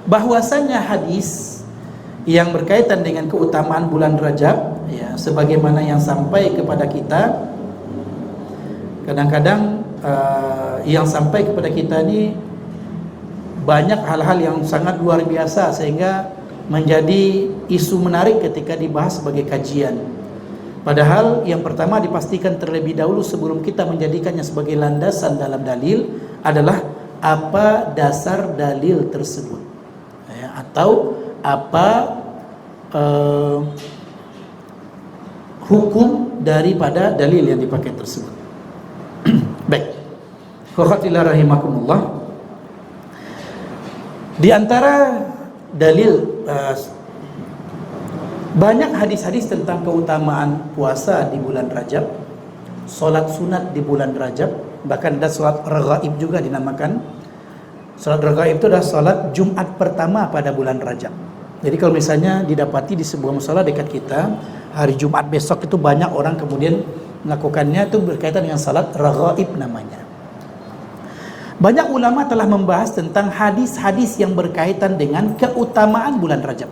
bahwasanya hadis yang berkaitan dengan keutamaan bulan Rajab, ya, sebagaimana yang sampai kepada kita, kadang-kadang yang sampai kepada kita ini banyak hal-hal yang sangat luar biasa sehingga menjadi isu menarik ketika dibahas sebagai kajian. Padahal yang pertama dipastikan terlebih dahulu sebelum kita menjadikannya sebagai landasan dalam dalil adalah apa dasar dalil tersebut, ya, atau apa hukum daripada dalil yang dipakai tersebut. Baik, khawatilah rahimakumullah. Di antara dalil banyak hadis-hadis tentang keutamaan puasa di bulan Rajab, solat sunat di bulan Rajab, bahkan ada solat raghaib juga dinamakan. Solat raghaib itu adalah solat Jumat pertama pada bulan Rajab. Jadi kalau misalnya didapati di sebuah musala dekat kita, hari Jumat besok itu banyak orang kemudian melakukannya, itu berkaitan dengan salat raghaib namanya. Banyak ulama telah membahas tentang hadis-hadis yang berkaitan dengan keutamaan bulan Rajab.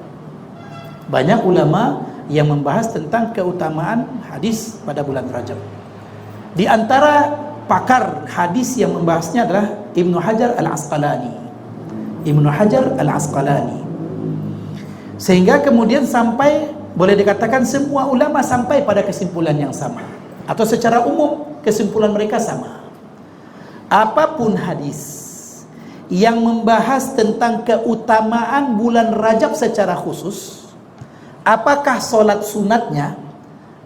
Banyak ulama yang membahas tentang keutamaan hadis pada bulan Rajab. Di antara pakar hadis yang membahasnya adalah Ibnu Hajar Al-Asqalani. Ibnu Hajar Al-Asqalani. Sehingga kemudian sampai, boleh dikatakan semua ulama sampai pada kesimpulan yang sama, atau secara umum kesimpulan mereka sama. Apapun hadis yang membahas tentang keutamaan bulan Rajab secara khusus, apakah solat sunatnya,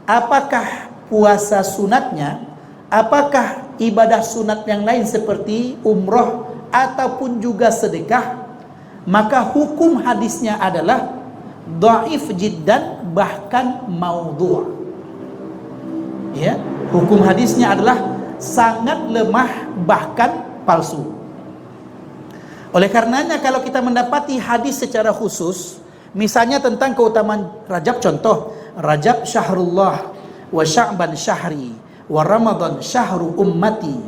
apakah puasa sunatnya, apakah ibadah sunat yang lain seperti umroh ataupun juga sedekah, maka hukum hadisnya adalah dhaif jiddan, bahkan maudhu'. Ya, hukum hadisnya adalah sangat lemah, bahkan palsu. Oleh karenanya kalau kita mendapati hadis secara khusus, misalnya tentang keutamaan Rajab, contoh Rajab syahrullah wa Sya'ban syahri wa Ramadan syahru ummati.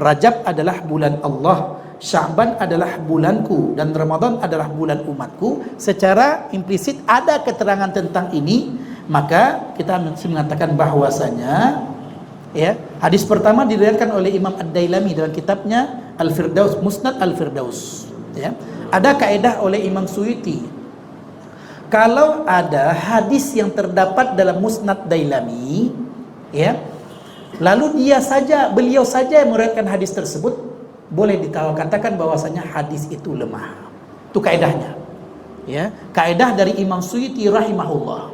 Rajab adalah bulan Allah, Sya'ban adalah bulanku, dan Ramadan adalah bulan umatku. Secara implisit ada keterangan tentang ini, maka kita mengatakan bahwasanya, ya, hadis pertama diriwayatkan oleh Imam Ad-Dailami dalam kitabnya Al-Firdaus, Musnad Al-Firdaus, ya. Ada kaidah oleh Imam Suyuti, kalau ada hadis yang terdapat dalam Musnad Dailami, ya, lalu beliau saja yang meriwayatkan hadis tersebut, boleh dikatakan bahwasanya hadis itu lemah. Itu kaidahnya, ya, kaidah dari Imam Suyuti rahimahullah.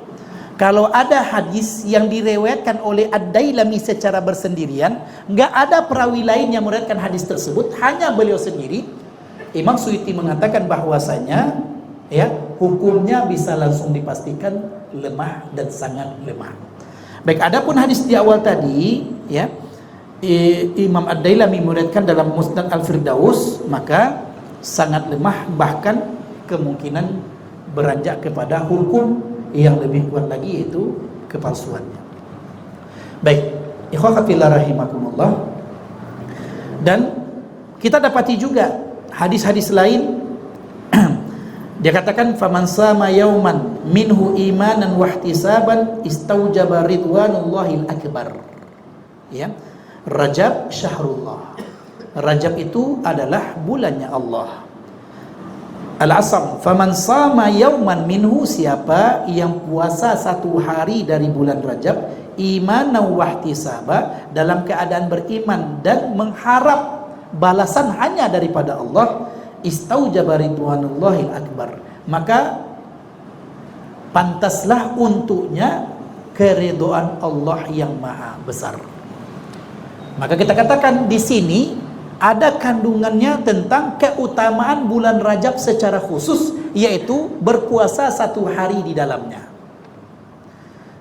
Kalau ada hadis yang direwetkan oleh Ad-Dailami secara bersendirian, nggak ada perawi lain yang meriwayatkan hadis tersebut, hanya beliau sendiri, Imam Suyuti mengatakan bahwasanya, ya, hukumnya bisa langsung dipastikan lemah dan sangat lemah. Baik, adapun hadis di awal tadi, ya, Imam Ad-Dailami meriwayatkan dalam Musnad Al-Firdaus, maka sangat lemah, bahkan kemungkinan beranjak kepada hukum yang lebih kuat lagi, yaitu kepalsuannya. Baik, ikhwati fillah rahimakumullah. Dan kita dapati juga hadis-hadis lain dia katakan faman sama yauman minhu imanan wa ihtisaban istaujaba ridwanullahil akbar. Ya, Rajab syahrullah. Rajab itu adalah bulannya Allah. Al-Asr, faman sama yauman minhu, siapa yang puasa satu hari dari bulan Rajab, imanan wa ihtisaba, dalam keadaan beriman dan mengharap balasan hanya daripada Allah, istaujaba ridwanullahil akbar, maka pantaslah untuknya keridhaan Allah yang maha besar. Maka kita katakan di sini ada kandungannya tentang keutamaan bulan Rajab secara khusus, yaitu berpuasa satu hari di dalamnya.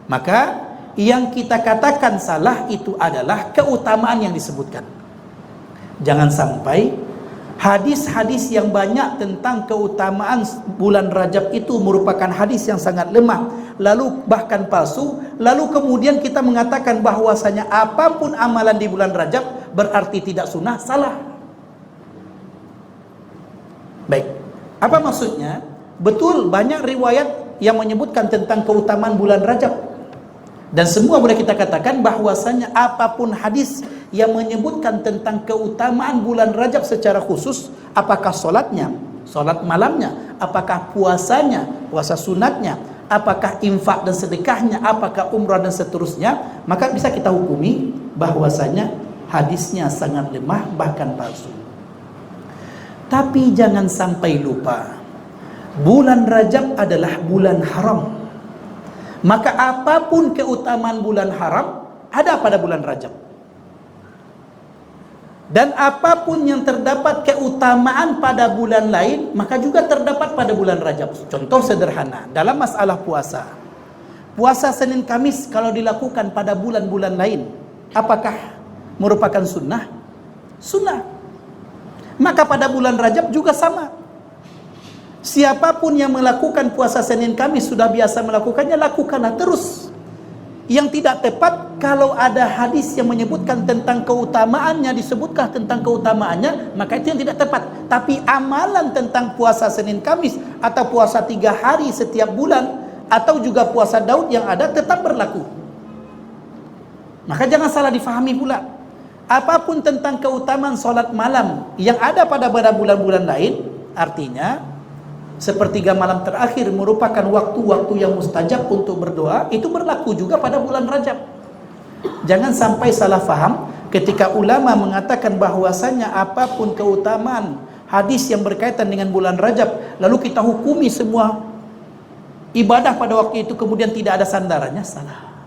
Maka yang kita katakan salah itu adalah keutamaan yang disebutkan. Jangan sampai hadis-hadis yang banyak tentang keutamaan bulan Rajab itu merupakan hadis yang sangat lemah, lalu bahkan palsu, lalu kemudian kita mengatakan bahwasanya apapun amalan di bulan Rajab berarti tidak sunnah, salah. Baik, Apa maksudnya? Betul, banyak riwayat yang menyebutkan tentang keutamaan bulan Rajab. Dan semua boleh kita katakan bahwasanya apapun hadis yang menyebutkan tentang keutamaan bulan Rajab secara khusus, apakah solatnya, solat malamnya, apakah puasanya, puasa sunatnya, apakah infak dan sedekahnya, apakah umrah dan seterusnya, maka bisa kita hukumi bahwasanya hadisnya sangat lemah, bahkan palsu. Tapi jangan sampai lupa, bulan Rajab adalah bulan haram. Maka apapun keutamaan bulan haram ada pada bulan Rajab. Dan apapun yang terdapat keutamaan pada bulan lain, maka juga terdapat pada bulan Rajab. Contoh sederhana, dalam masalah puasa. Puasa Senin Kamis kalau dilakukan pada bulan-bulan lain, apakah merupakan sunnah? Sunnah. Maka pada bulan Rajab juga sama. Siapapun yang melakukan puasa Senin Kamis sudah biasa melakukannya, lakukanlah terus. Yang tidak tepat kalau ada hadis yang menyebutkan tentang keutamaannya, disebutkan tentang keutamaannya, maka itu yang tidak tepat. Tapi amalan tentang puasa Senin Kamis atau puasa 3 hari setiap bulan atau juga puasa Daud yang ada tetap berlaku. Maka jangan salah difahami pula. Apapun tentang keutamaan solat malam yang ada pada bulan-bulan lain, artinya sepertiga malam terakhir merupakan waktu-waktu yang mustajab untuk berdoa, itu berlaku juga pada bulan Rajab. Jangan sampai salah faham ketika ulama mengatakan bahwasanya apapun keutamaan hadis yang berkaitan dengan bulan Rajab, lalu kita hukumi semua ibadah pada waktu itu kemudian tidak ada sandarannya, salah.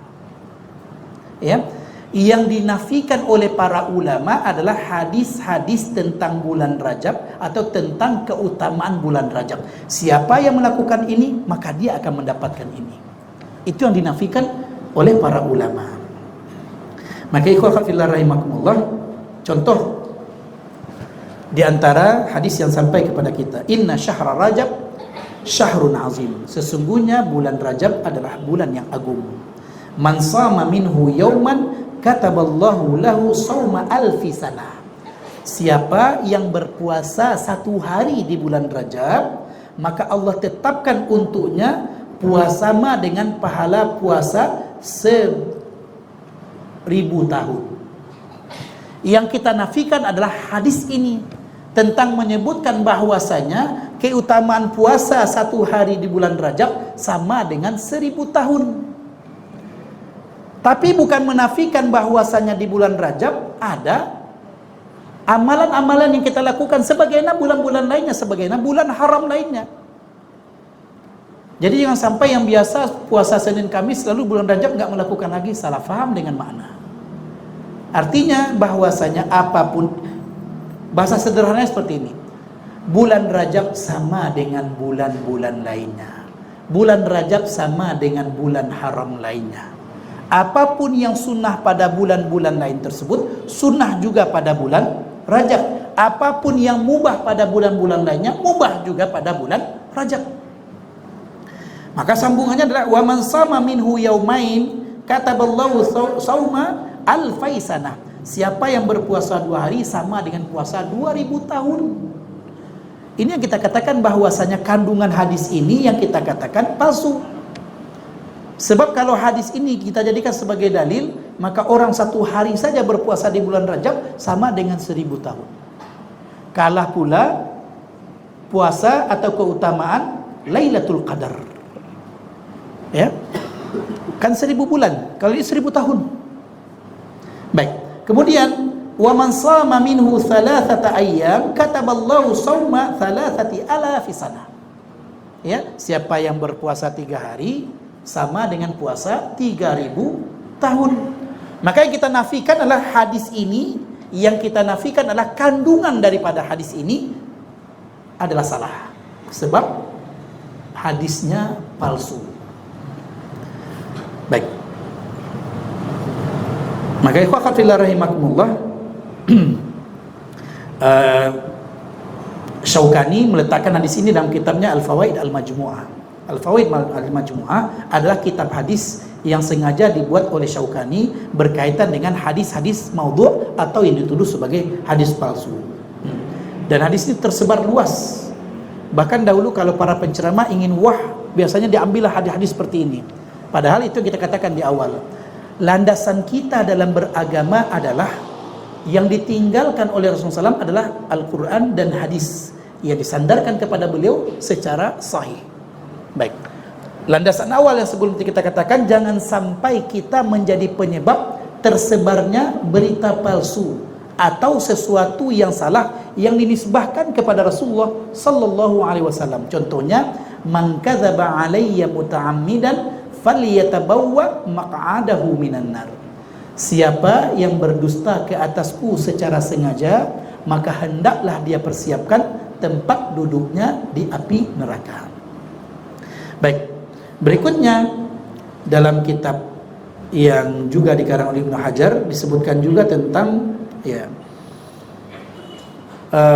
Ya. Yang dinafikan oleh para ulama adalah hadis-hadis tentang bulan Rajab atau tentang keutamaan bulan Rajab. Siapa yang melakukan ini, maka dia akan mendapatkan ini. Itu yang dinafikan oleh para ulama. Maka ikhwah fillah rahimakumullah, contoh di antara hadis yang sampai kepada kita, inna syahra Rajab syahrun azim. Sesungguhnya bulan Rajab adalah bulan yang agung. Man shama minhu yauman kataballahu lahu shauma alfi sanah. Siapa yang berpuasa 1 hari di bulan Rajab, maka Allah tetapkan untuknya puasa sama dengan pahala puasa 1000 tahun. Yang kita nafikan adalah hadis ini tentang menyebutkan bahwasanya keutamaan puasa 1 hari di bulan Rajab sama dengan 1000 tahun. Tapi bukan menafikan bahwasanya di bulan Rajab ada amalan-amalan yang kita lakukan sebagaimana bulan-bulan lainnya, sebagaimana bulan haram lainnya. Jadi jangan sampai yang biasa puasa Senin Kamis lalu bulan Rajab nggak melakukan lagi, salah faham dengan makna. Artinya bahwasanya apapun, bahasa sederhananya seperti ini. Bulan Rajab sama dengan bulan-bulan lainnya. Bulan Rajab sama dengan bulan haram lainnya. Apapun yang sunnah pada bulan-bulan lain tersebut, sunnah juga pada bulan Rajab. Apapun yang mubah pada bulan-bulan lainnya, mubah juga pada bulan Rajab. Maka sambungannya adalah wa man sama minhu yaumain kataballahu sauma alfai sanah. Siapa yang berpuasa 2 hari sama dengan puasa 2000 tahun. Ini yang kita katakan bahwasanya kandungan hadis ini yang kita katakan palsu. Sebab kalau hadis ini kita jadikan sebagai dalil, maka orang 1 hari saja berpuasa di bulan Rajab sama dengan 1000 tahun. Kalah pula puasa atau keutamaan Lailatul Qadar. Ya. Kan 1000 bulan, kalau ini 1000 tahun. Baik. Kemudian wa man shama minhu 3 ayyam kataballahu shauma 3000 sanah. Ya, siapa yang berpuasa 3 hari sama dengan puasa 3000 tahun. Maka yang kita nafikan adalah hadis ini, yang kita nafikan adalah kandungan daripada hadis ini adalah salah. Sebab hadisnya palsu. Baik. Maka ikhwah fillah rahimakumullah, Syaukani meletakkan hadis ini dalam kitabnya Al-Fawaid Al-Majmu'ah. Al-Fawaid Al-Majmu'ah adalah kitab hadis yang sengaja dibuat oleh Syaukani berkaitan dengan hadis-hadis maudhu' atau yang dituduh sebagai hadis palsu. Dan hadis ini tersebar luas Bahkan dahulu kalau para penceramah ingin biasanya diambillah hadis-hadis seperti ini. Padahal itu kita katakan di awal, landasan kita dalam beragama adalah yang ditinggalkan oleh Rasulullah SAW adalah Al-Quran dan hadis yang disandarkan kepada beliau secara sahih. Baik, landasan awal yang sebelum kita katakan, jangan sampai kita menjadi penyebab tersebarnya berita palsu atau sesuatu yang salah yang dinisbahkan kepada Rasulullah sallallahu alaihi wasallam. Contohnya, man kadzaba alayya muta'ammidan falyatabawwa maq'adahu minan nar. Siapa yang berdusta ke atasku secara sengaja, maka hendaklah dia persiapkan tempat duduknya di api neraka. Baik, berikutnya dalam kitab yang juga dikarang oleh Ibnu Hajar disebutkan juga tentang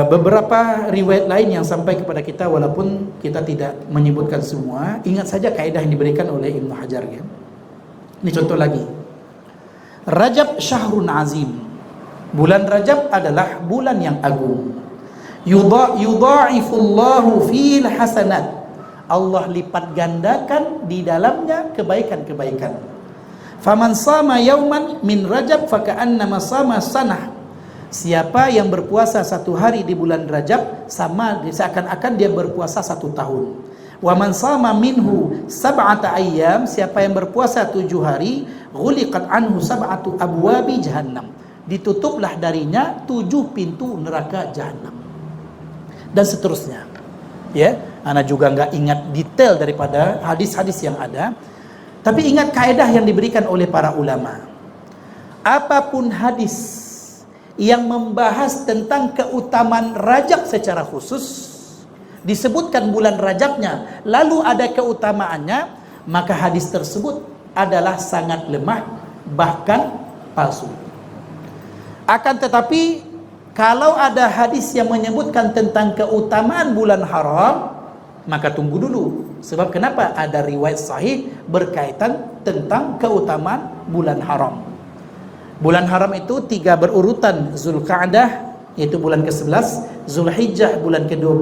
beberapa riwayat lain yang sampai kepada kita, walaupun kita tidak menyebutkan semua. Ingat saja kaidah yang diberikan oleh Ibnu Hajar ya. Ini contoh lagi. Rajab syahrun azim. Bulan Rajab adalah bulan yang agung. Yudha'ifullahu fil hasanat. Allah lipat gandakan di dalamnya kebaikan-kebaikan. Faman sama yauman min Rajab faka'annama sama sanah. Siapa yang berpuasa satu hari di bulan Rajab, sama seakan-akan dia berpuasa 1 tahun. Wa man sama minhu sab'ata ayyam, siapa yang berpuasa 7 hari, ghuliqat anhu sab'atu abwabi jahannam, ditutuplah darinya 7 pintu neraka jahanam. Dan seterusnya. Ya, ana juga enggak ingat detail daripada hadis-hadis yang ada. Tapi ingat kaidah yang diberikan oleh para ulama. Apapun hadis yang membahas tentang keutamaan Rajab secara khusus, disebutkan bulan Rajabnya, lalu ada keutamaannya, maka hadis tersebut adalah sangat lemah, bahkan palsu. Akan tetapi, kalau ada hadis yang menyebutkan tentang keutamaan bulan haram, maka tunggu dulu. Sebab kenapa? Ada riwayat sahih berkaitan tentang keutamaan bulan haram. Bulan haram itu 3 berurutan, Zulqa'dah yaitu bulan ke-11, Zulhijjah bulan ke-12,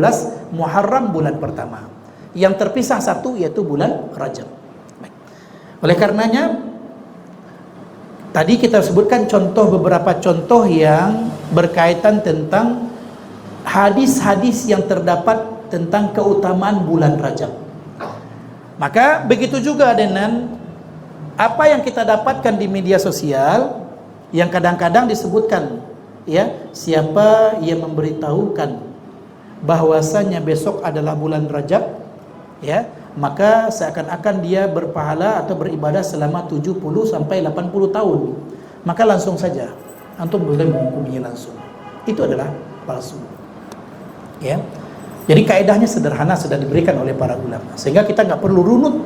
Muharram bulan pertama. Yang terpisah 1 yaitu bulan Rajab. Baik. Oleh karenanya tadi kita sebutkan beberapa contoh yang berkaitan tentang hadis-hadis yang terdapat tentang keutamaan bulan Rajab. Maka begitu juga dengan apa yang kita dapatkan di media sosial yang kadang-kadang disebutkan, ya, siapa yang memberitahukan bahwasanya besok adalah bulan Rajab, ya, maka seakan-akan dia berpahala atau beribadah selama 70 sampai 80 tahun. Maka langsung saja antum boleh menghukuminya langsung. Itu adalah palsu. Ya. Jadi kaidahnya sederhana, sudah diberikan oleh para ulama, sehingga kita nggak perlu runut.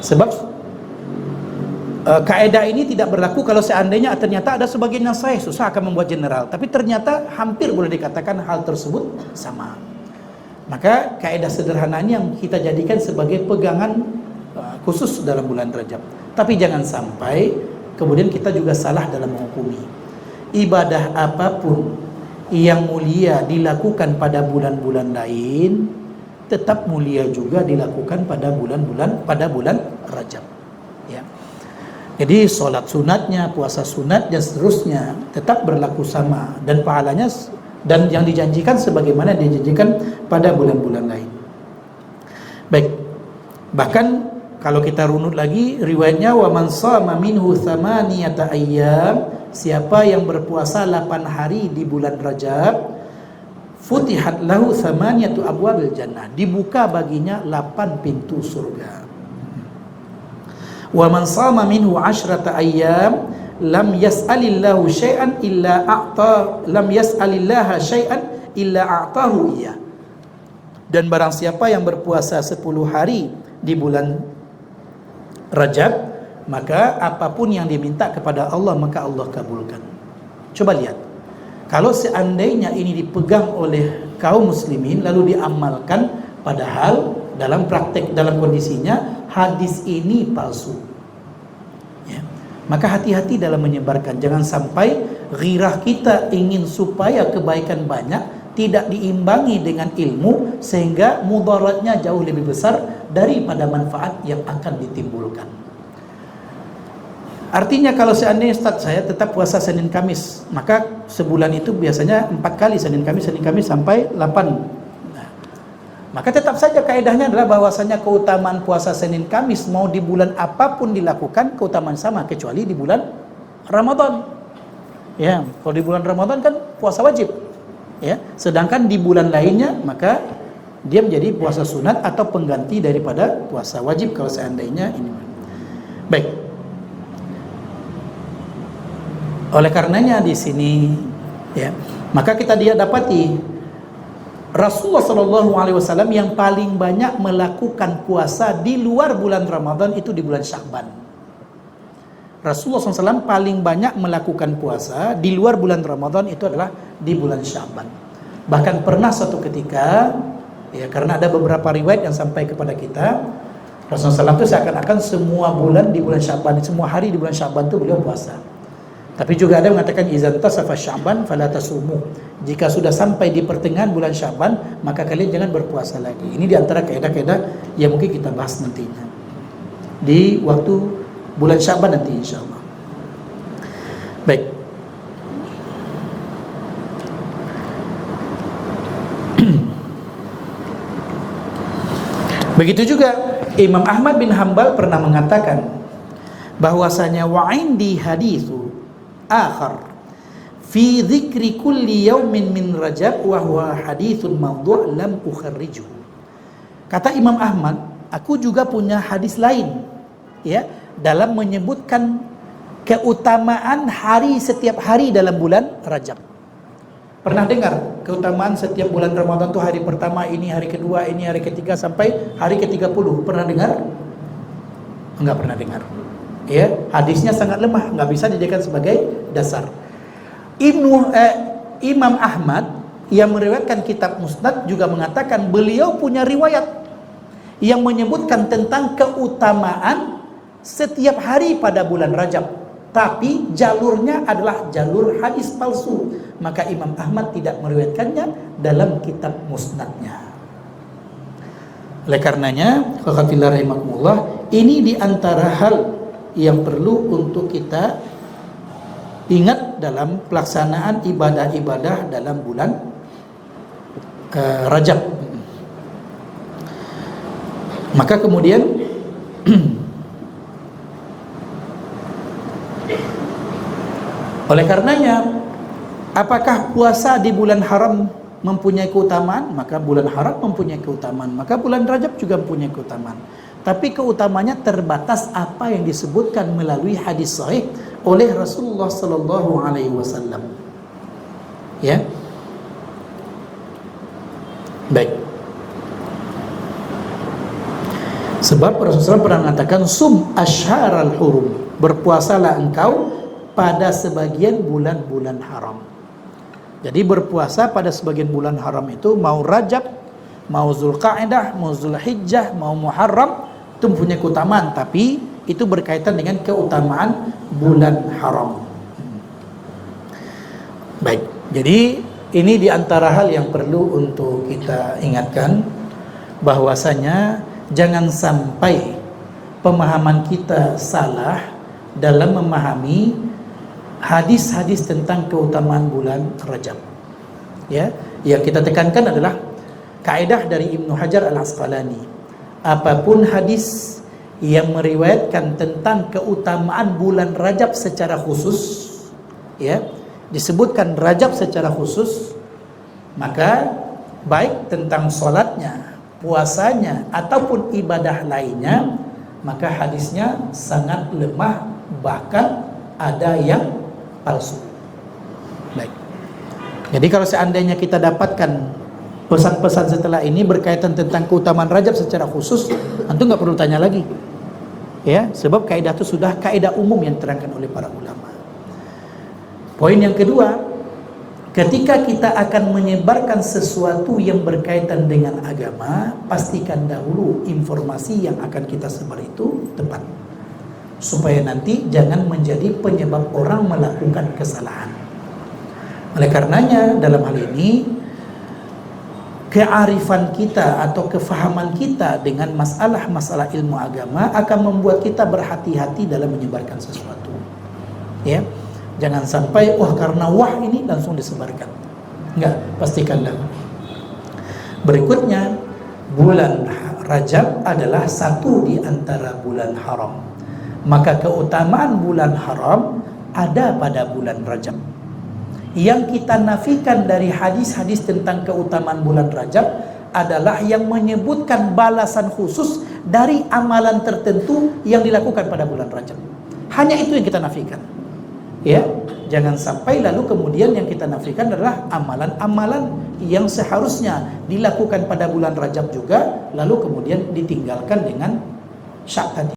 Sebab kaidah ini tidak berlaku kalau seandainya ternyata ada sebagian yang sahih, susah akan membuat general. Tapi ternyata hampir boleh dikatakan hal tersebut sama. Maka kaidah sederhana ini yang kita jadikan sebagai pegangan khusus dalam bulan Rajab. Tapi jangan sampai kemudian kita juga salah dalam menghukumi. Ibadah apapun yang mulia dilakukan pada bulan-bulan lain, tetap mulia juga dilakukan pada bulan Rajab. Ya. Jadi solat sunatnya, puasa sunat dan seterusnya tetap berlaku sama, dan pahalanya dan yang dijanjikan sebagaimana dijanjikan pada bulan-bulan lain. Baik. Bahkan kalau kita runut lagi riwayatnya, wa man shama minhu thamaniyata ayyam, siapa yang berpuasa 8 hari di bulan Rajab, futihat lahu thamaniyatu abwabil jannah, dibuka baginya 8 pintu surga. Wa man shama minhu 'ashrata ayyam lam yas'alillahu syai'an illa a'tahu iya. Dan barang siapa yang berpuasa 10 hari di bulan Rajab, maka apapun yang diminta kepada Allah maka Allah kabulkan. Coba lihat, kalau seandainya ini dipegang oleh kaum muslimin lalu diamalkan, padahal dalam praktek, dalam kondisinya hadis ini palsu, ya. Maka hati-hati dalam menyebarkan. Jangan sampai ghirah kita ingin supaya kebaikan banyak, tidak diimbangi dengan ilmu, sehingga mudaratnya jauh lebih besar daripada manfaat yang akan ditimbulkan. Artinya kalau seandainya Ustaz saya tetap puasa Senin Kamis, maka sebulan itu biasanya 4 kali Senin Kamis sampai 8. Nah, maka tetap saja kaidahnya adalah bahwasanya keutamaan puasa Senin Kamis mau di bulan apapun dilakukan keutamaan sama, kecuali di bulan Ramadan. Ya, kalau di bulan Ramadan kan puasa wajib. Ya, sedangkan di bulan lainnya maka dia menjadi puasa sunat atau pengganti daripada puasa wajib kalau seandainya ini. Baik. Oleh karenanya di sini ya, maka kita dapati Rasulullah SAW yang paling banyak melakukan puasa di luar bulan Ramadan itu di bulan Sya'ban. Rasulullah SAW paling banyak melakukan puasa di luar bulan Ramadan itu adalah di bulan Sya'ban. Bahkan pernah suatu ketika ya, karena ada beberapa riwayat yang sampai kepada kita, Rasulullah SAW itu seakan-akan semua bulan di bulan Sya'ban, semua hari di bulan Sya'ban itu beliau puasa. Tapi juga ada yang mengatakan izan tasafa Sya'ban fala tasumu. Jika sudah sampai di pertengahan bulan Sya'ban, maka kalian jangan berpuasa lagi. Ini di antara kaidah-kaidah yang mungkin kita bahas nantinya di waktu bulan Sya'ban nanti insyaallah. Baik. Begitu juga Imam Ahmad bin Hanbal pernah mengatakan bahwasanya wa indi haditsu akhar fi dzikri kulli yaumin min Rajab wa huwa haditsun mawdu' lam ukharrijuhu. Kata Imam Ahmad, aku juga punya hadis lain ya dalam menyebutkan keutamaan setiap hari dalam bulan Rajab. Pernah dengar keutamaan setiap bulan Ramadan itu hari pertama ini, hari kedua ini, hari ketiga sampai hari ke-30? Pernah dengar? Enggak pernah dengar. Ya, hadisnya sangat lemah, nggak bisa dijadikan sebagai dasar. Imam Ahmad yang meriwayatkan kitab Musnad juga mengatakan beliau punya riwayat yang menyebutkan tentang keutamaan setiap hari pada bulan Rajab, tapi jalurnya adalah jalur hadis palsu. Maka Imam Ahmad tidak meriwayatkannya dalam kitab Musnadnya. Oleh karenanya, khafillah rahimakumullah, ini diantara hal yang perlu untuk kita ingat dalam pelaksanaan ibadah-ibadah dalam bulan Rajab. Maka kemudian oleh karenanya, apakah puasa di bulan haram mempunyai keutamaan? Maka bulan haram mempunyai keutamaan, maka bulan Rajab juga mempunyai keutamaan. Tapi keutamanya terbatas apa yang disebutkan melalui hadis sahih oleh Rasulullah sallallahu alaihi wasallam. Ya. Baik. Sebab Rasulullah pernah mengatakan sum asyharal hurum, berpuasalah engkau pada sebagian bulan-bulan haram. Jadi berpuasa pada sebagian bulan haram itu mau Rajab, mau Zulqa'dah, mau Zulhijjah, mau Muharram, itu mempunyai keutamaan, tapi itu berkaitan dengan keutamaan bulan haram. Baik, jadi ini diantara hal yang perlu untuk kita ingatkan, bahwasanya jangan sampai pemahaman kita salah dalam memahami hadis-hadis tentang keutamaan bulan Rajab. Ya, yang kita tekankan adalah kaidah dari Ibnu Hajar Al-Asqalani. Apapun hadis yang meriwayatkan tentang keutamaan bulan Rajab secara khusus, ya, disebutkan Rajab secara khusus, maka baik tentang sholatnya, puasanya, ataupun ibadah lainnya, maka hadisnya sangat lemah, bahkan ada yang palsu. Baik. Jadi kalau seandainya kita dapatkan pesan-pesan setelah ini berkaitan tentang keutamaan Rajab secara khusus, antum nggak perlu tanya lagi, ya, sebab kaidah itu sudah kaidah umum yang diterangkan oleh para ulama. Poin yang kedua, ketika kita akan menyebarkan sesuatu yang berkaitan dengan agama, pastikan dahulu informasi yang akan kita sebar itu tepat, supaya nanti jangan menjadi penyebab orang melakukan kesalahan. Oleh karenanya dalam hal ini kearifan kita atau kefahaman kita dengan masalah-masalah ilmu agama akan membuat kita berhati-hati dalam menyebarkan sesuatu. Ya, jangan sampai karena wah ini langsung disebarkan. Enggak, pastikanlah. Berikutnya, bulan Rajab adalah satu di antara bulan haram. Maka keutamaan bulan haram ada pada bulan Rajab. Yang kita nafikan dari hadis-hadis tentang keutamaan bulan Rajab adalah yang menyebutkan balasan khusus dari amalan tertentu yang dilakukan pada bulan Rajab. Hanya itu yang kita nafikan. Ya, jangan sampai lalu kemudian yang kita nafikan adalah amalan-amalan yang seharusnya dilakukan pada bulan Rajab juga, lalu kemudian ditinggalkan dengan syak hati